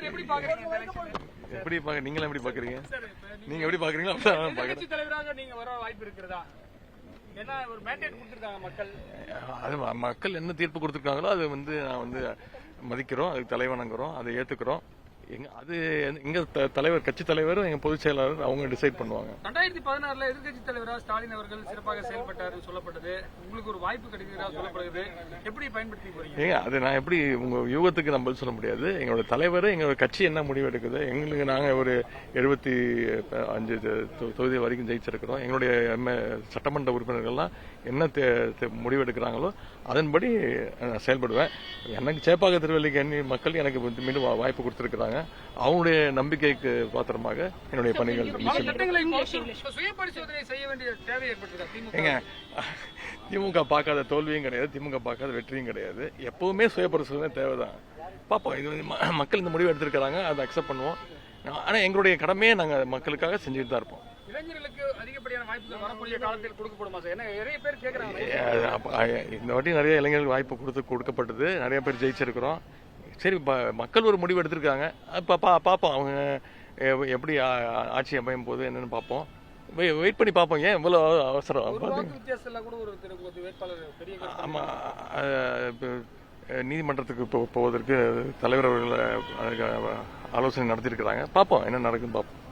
எப்படி நீங்களும் எப்படி பாக்குறீங்க? நீங்க எப்படி பாக்குறீங்களோ அப்படிதான் பாக்குறேன். தலைவராக நீங்க வர வாய்ப்பு இருக்கிறதா? ஏன்னா ஒரு மேண்டேட் கொடுத்திருக்காங்க மக்கள். அது மக்கள் என்ன தீர்ப்பு கொடுத்திருக்காங்களோ அது நான் மதிக்கிறோம், அதுக்கு தலைவணங்குறோம், அதை ஏத்துக்கிறோம். அது எங்க தலைவர், கட்சி தலைவர், எங்க பொதுச் செயலாளர் அவங்க டிசைட் பண்ணுவாங்க. 2016 எதிர்கட்சி தலைவராக ஸ்டாலின் அவர்கள் சிறப்பாக செயல்பட்டார் சொல்லப்பட்டது. உங்களுக்கு ஒரு வாய்ப்பு கிடைக்கிறதா சொல்லப்படுது. எப்படி பயன்படுத்தி போறீங்க? அது நான் எப்படி உங்க யூகத்துக்கு நம்ம சொல்ல முடியாது. எங்களோட தலைவர், எங்களோட கட்சி என்ன முடிவு எடுக்குது. எங்களுக்கு நாங்க ஒரு 75 தொகுதி வரைக்கும் ஜெயிச்சிருக்கிறோம். எங்களுடைய சட்டமன்ற உறுப்பினர்கள்லாம் என்ன முடிவு எடுக்கிறாங்களோ அதன்படி நான் செயல்படுவேன். எனக்கு சேப்பாக்க திருவல்லிக்கேணி மக்கள் எனக்கு மீண்டும் வாய்ப்பு கொடுத்திருக்கிறாங்க. அவங்களுடைய நம்பிக்கைக்கு பாத்திரமாக என்னுடைய பணிகள் சுய பரிசோதனை செய்ய வேண்டிய தேவை ஏங்க, திமுக பார்க்காத தோல்வியும் கிடையாது, திமுக பார்க்காத வெற்றியும் கிடையாது. எப்பவுமே சுய பரிசோதனை தேவைதான். பார்ப்போம், இது மக்கள் இந்த முடிவு எடுத்திருக்கிறாங்க, அதை அக்செப்ட் பண்ணுவோம். ஆனா எங்களுடைய கடமையை நாங்க மக்களுக்காக செஞ்சுட்டு தான் இருப்போம். இளைஞர்களுக்கு அதிகப்படியான வாய்ப்புகள் வரக்கூடிய காலத்தில் கொடுக்கப்படுமா சார்? ஏன்னா நிறைய பேர் கேட்கறாங்க. இந்த வாட்டி நிறைய இளைஞர்களுக்கு வாய்ப்பு கொடுக்கப்பட்டது, நிறைய பேர் ஜெயிச்சிருக்கிறோம். சரி, மக்கள் ஒரு முடிவு எடுத்திருக்காங்க, பார்ப்போம் அவங்க எப்படி ஆட்சி அமையும் போது என்னன்னு பார்ப்போம். வெயிட் பண்ணி பார்ப்போம். ஏன் இவ்வளவு அவசரம்? ஆமா, நீதிமன்றத்துக்கு போவதற்கு தலைவர் அவர்கள் ஆலோசனை நடத்தியிருக்கிறாங்க. பார்ப்போம் என்ன நடக்குன்னு பார்ப்போம்.